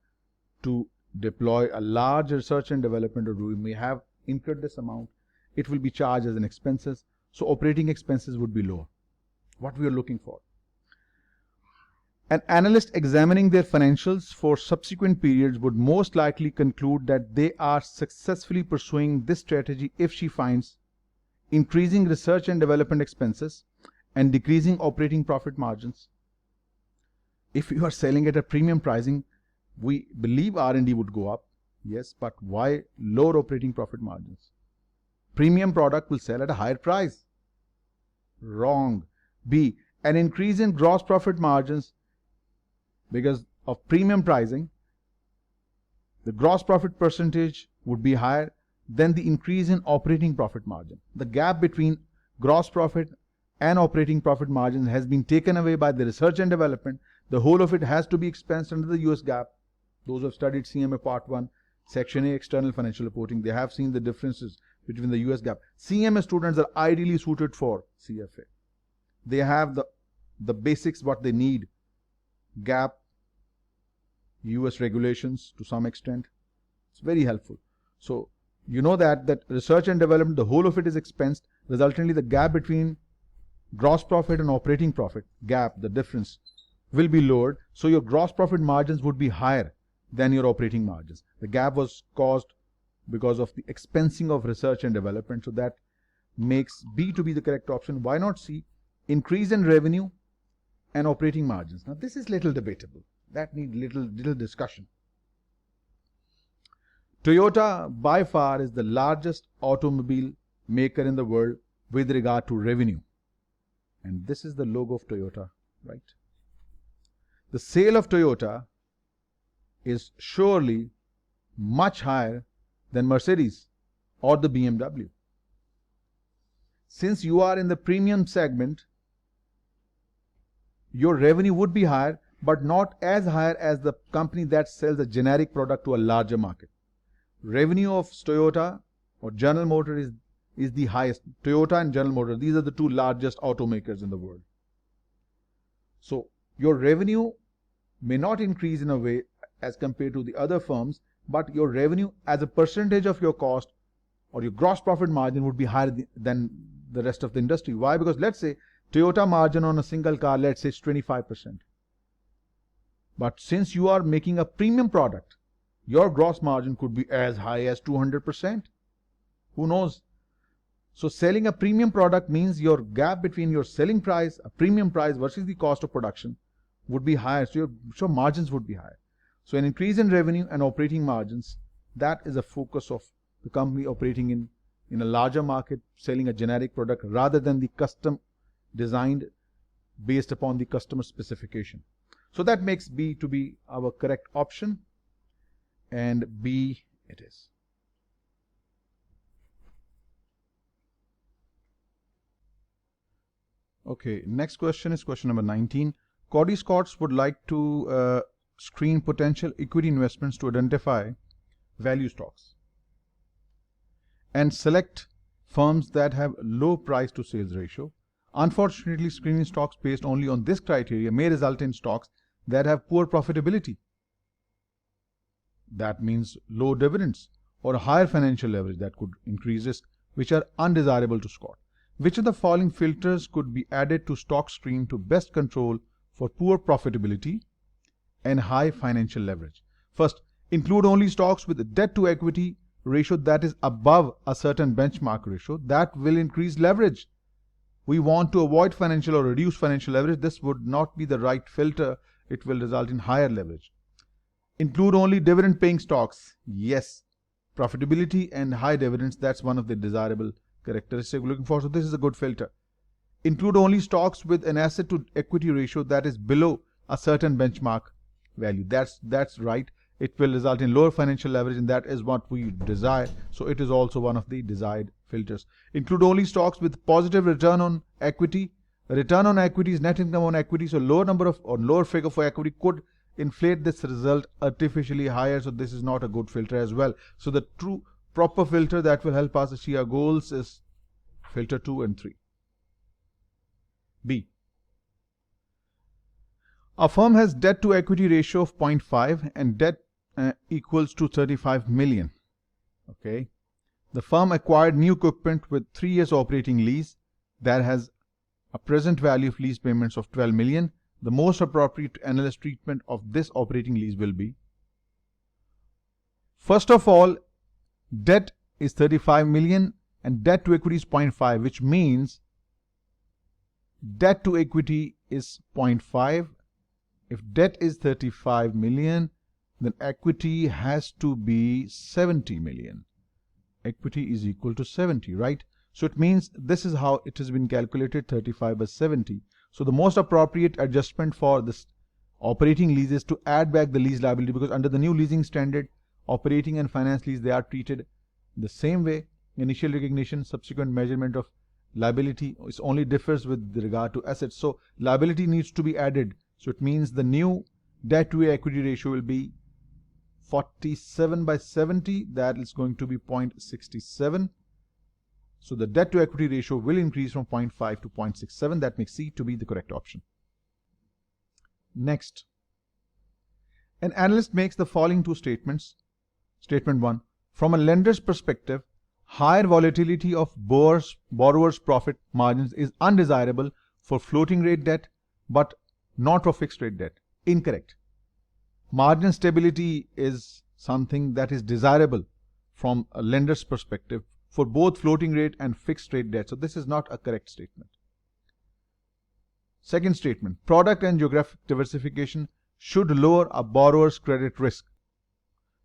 to deploy a large research and development, or we may have incurred this amount, it will be charged as an expenses. So operating expenses would be lower. What we are looking for. An analyst examining their financials for subsequent periods would most likely conclude that they are successfully pursuing this strategy if she finds increasing research and development expenses and decreasing operating profit margins. If you are selling at a premium pricing, we believe R&D would go up. Yes, but why lower operating profit margins? Premium product will sell at a higher price. Wrong. B, an increase in gross profit margins because of premium pricing. The gross profit percentage would be higher than the increase in operating profit margin. The gap between gross profit and operating profit margin has been taken away by the research and development. The whole of it has to be expensed under the US GAAP. Those who have studied CMA Part 1, Section A, External Financial Reporting, they have seen the differences between the US GAAP. CMA students are ideally suited for CFA. They have the basics, what they need. GAAP, US regulations to some extent. It's very helpful. So you know that research and development, the whole of it is expensed. Resultantly, the gap between gross profit and operating profit, gap, the difference, will be lowered. So your gross profit margins would be higher than your operating margins. The gap was caused because of the expensing of research and development. So that makes B to be the correct option. Why not C? Increase in revenue and operating margins. Now this is little debatable. That needs little discussion. Toyota by far is the largest automobile maker in the world with regard to revenue. And this is the logo of Toyota, right? The sale of Toyota is surely much higher than Mercedes or the BMW. Since you are in the premium segment, your revenue would be higher, but not as higher as the company that sells a generic product to a larger market. Revenue of Toyota or General Motors is the highest. Toyota and General Motors, these are the two largest automakers in the world. So your revenue may not increase in a way as compared to the other firms, but your revenue as a percentage of your cost or your gross profit margin would be higher than the rest of the industry. Why? Because let's say Toyota margin on a single car, let's say it's 25%. But since you are making a premium product, your gross margin could be as high as 200%. Who knows? So selling a premium product means your gap between your selling price, a premium price versus the cost of production would be higher. So your margins would be higher. So an increase in revenue and operating margins, that is a focus of the company operating in a larger market, selling a generic product rather than the custom designed based upon the customer specification. So that makes B to be our correct option, and B it is. Okay, next question is question number 19. Cody Scotts would like to screen potential equity investments to identify value stocks and select firms that have low price to sales ratio. Unfortunately, screening stocks based only on this criteria may result in stocks that have poor profitability. That means low dividends or higher financial leverage that could increase risk, which are undesirable to Scott. Which of the following filters could be added to stock screen to best control for poor profitability and high financial leverage? First, include only stocks with a debt to equity ratio that is above a certain benchmark ratio. That will increase leverage. We want to avoid financial or reduce financial leverage. This would not be the right filter. It will result in higher leverage. Include only dividend paying stocks. Yes, profitability and high dividends, that's one of the desirable characteristics we're looking for. So this is a good filter. Include only stocks with an asset to equity ratio that is below a certain benchmark value. That's right. It will result in lower financial leverage, and that is what we desire. So it is also one of the desired filters. Include only stocks with positive return on equity. Return on equity is net income on equity. So lower number of or lower figure for equity could inflate this result artificially higher. So this is not a good filter as well. So the true proper filter that will help us achieve our goals is filter 2 and 3. B. A firm has debt to equity ratio of 0.5 and debt equals to 35 million. Okay. The firm acquired new equipment with 3 years operating lease that has a present value of lease payments of 12 million. The most appropriate analyst treatment of this operating lease will be, first of all, debt is 35 million and debt to equity is 0.5, which means debt to equity is 0.5. If debt is 35 million, then equity has to be 70 million. Equity is equal to 70, right? So it means this is how it has been calculated, 35 by 70. So the most appropriate adjustment for this operating lease is to add back the lease liability, because under the new leasing standard, operating and finance lease, they are treated the same way. Initial recognition, subsequent measurement of liability is only differs with regard to assets. So liability needs to be added. So it means the new debt to equity ratio will be 47 by 70. That is going to be 0.67. So the debt to equity ratio will increase from 0.5 to 0.67. That makes C to be the correct option. Next, an analyst makes the following two statements. Statement 1. From a lender's perspective, higher volatility of borrower's profit margins is undesirable for floating rate debt, but not for fixed rate debt. Incorrect. Margin stability is something that is desirable from a lender's perspective for both floating rate and fixed rate debt. So this is not a correct statement. Second statement, product and geographic diversification should lower a borrower's credit risk.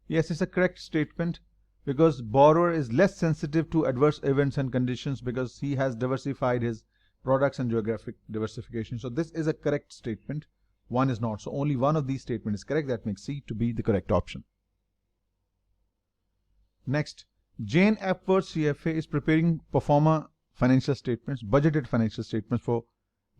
Yes, it's a correct statement, because borrower is less sensitive to adverse events and conditions because he has diversified his products and geographic diversification. So this is a correct statement. One is not. So only one of these statements is correct. That makes C to be the correct option. Next, Jane Epworth CFA is preparing pro forma financial statements, budgeted financial statements for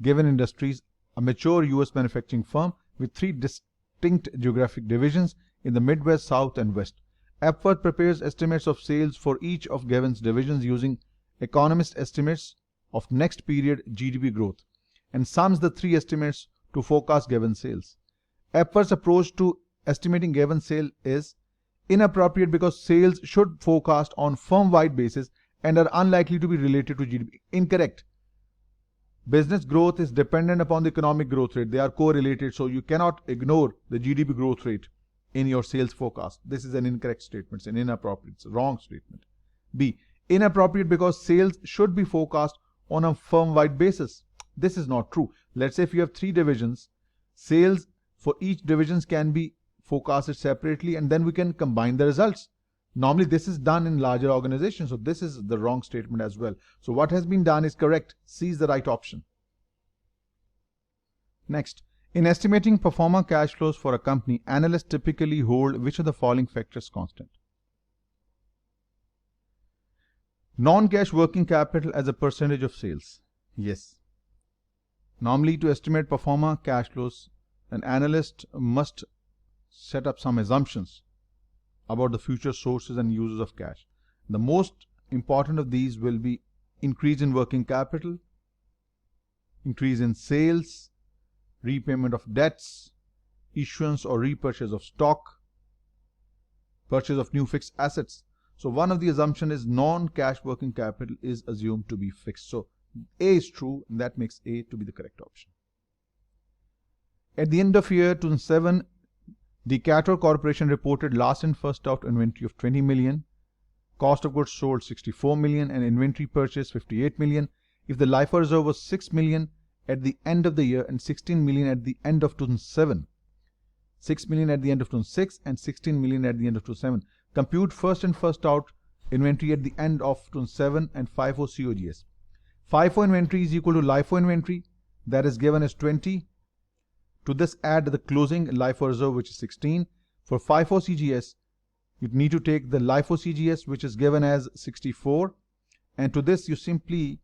Given Industries, a mature US manufacturing firm with 3 distinct geographic divisions in the Midwest, South, and West. Epworth prepares estimates of sales for each of Given's divisions using economist estimates of next period GDP growth and sums the 3 estimates to forecast Given sales. Epworth's approach to estimating Given sale is inappropriate because sales should forecast on firm-wide basis and are unlikely to be related to GDP. Incorrect. Business growth is dependent upon the economic growth rate. They are correlated, so you cannot ignore the GDP growth rate in your sales forecast. This is an incorrect statement. It's an inappropriate, it's a wrong statement. B. Inappropriate because sales should be forecast on a firm-wide basis. This is not true. Let's say if you have 3 divisions, sales for each divisions can be forecasted separately and then we can combine the results. Normally this is done in larger organizations, so this is the wrong statement as well. So what has been done is correct. C is the right option. Next, In estimating pro forma cash flows for a company, analysts typically hold which of the following factors constant? Non-cash working capital as a percentage of sales. Yes. Normally, to estimate pro forma cash flows, an analyst must set up some assumptions about the future sources and uses of cash. The most important of these will be increase in working capital, increase in sales, repayment of debts, issuance or repurchase of stock, purchase of new fixed assets. So one of the assumptions is non-cash working capital is assumed to be fixed. So A is true, and that makes A to be the correct option. At the end of year 2007, Decatur Corporation reported last in first out inventory of 20 million, cost of goods sold 64 million, and inventory purchase 58 million. If the LIFO reserve was 6 million at the end of the year and 16 million at the end of 2007, 6 million at the end of 2006 and 16 million at the end of 2007. Compute first in first out inventory at the end of 2007 and FIFO COGS. FIFO inventory is equal to LIFO inventory, that is given as 20. To this add the closing LIFO reserve, which is 16. For FIFO CGS, you need to take the LIFO CGS, which is given as 64, and to this you simply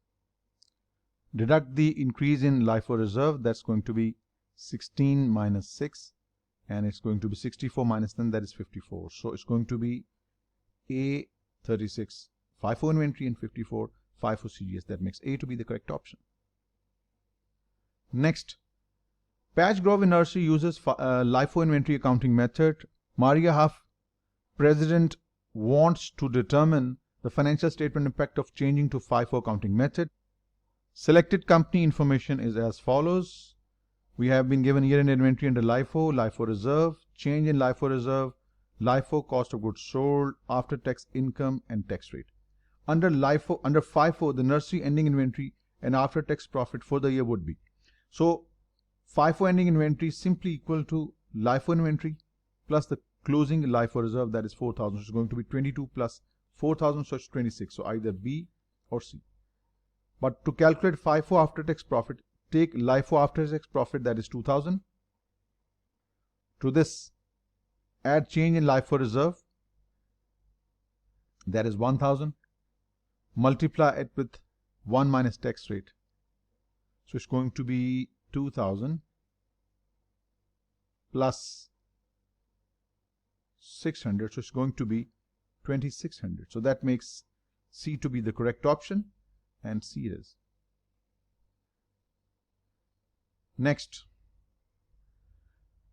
deduct the increase in LIFO reserve. That's going to be 16 minus 6, and it's going to be 64 minus 10, that is 54. So it's going to be A 36 FIFO inventory and 54 FIFO CGS. That makes A to be the correct option. Next, Patch Grove Nursery uses LIFO inventory accounting method. Maria Huff, president, wants to determine the financial statement impact of changing to FIFO accounting method. Selected company information is as follows. We have been given year-end inventory under LIFO, LIFO reserve, change in LIFO reserve, LIFO cost of goods sold, after-tax income, and tax rate. Under FIFO, the nursery ending inventory and after-tax profit for the year would be. So, FIFO ending inventory is simply equal to LIFO inventory plus the closing LIFO reserve, that is 4,000. So it's going to be 22 plus 4,000, so it's 26. So either B or C. But to calculate FIFO after-tax profit, take LIFO after-tax profit, that is 2,000. To this, add change in LIFO reserve, that is 1,000. Multiply it with 1 minus tax rate. So it's going to be 2,000 plus 600. So it's going to be 2,600. So that makes C to be the correct option, and C it is. Next,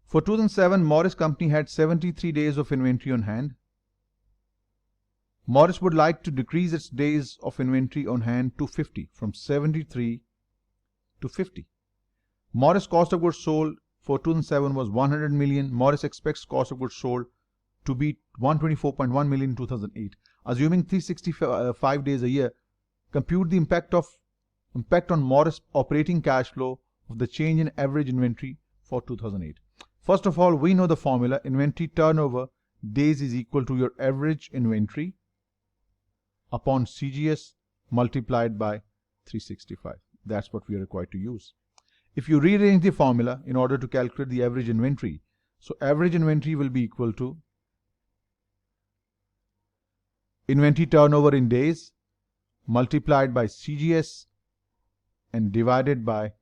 for 2007, Morris Company had 73 days of inventory on hand. Morris would like to decrease its days of inventory on hand to 50, from 73 to 50. Morris cost of goods sold for 2007 was 100 million. Morris expects cost of goods sold to be 124.1 million in 2008. Assuming 365 days a year, compute the impact on Morris operating cash flow of the change in average inventory for 2008. First of all, we know the formula. Inventory turnover days is equal to your average inventory upon CGS multiplied by 365. That's what we are required to use. If you rearrange the formula in order to calculate the average inventory, so average inventory will be equal to inventory turnover in days multiplied by CGS and divided by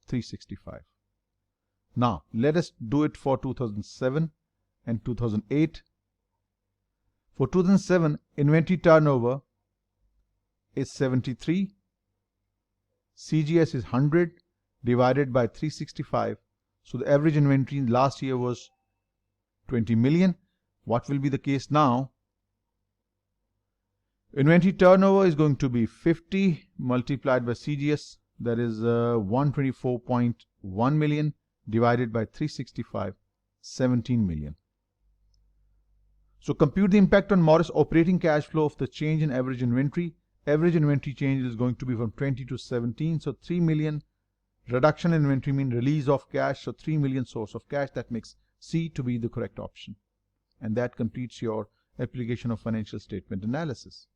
365. Now, let us do it for 2007 and 2008. For 2007, inventory turnover is 73. CGS is 100 divided by 365. So the average inventory last year was 20 million. What will be the case now? Inventory turnover is going to be 50 multiplied by CGS, that is 124.1 million divided by 365, 17 million. So compute the impact on Morris operating cash flow of the change in average inventory. Average inventory change is going to be from 20 to 17. So 3 million reduction in inventory means release of cash. So 3 million source of cash. That makes C to be the correct option. And that completes your application of financial statement analysis.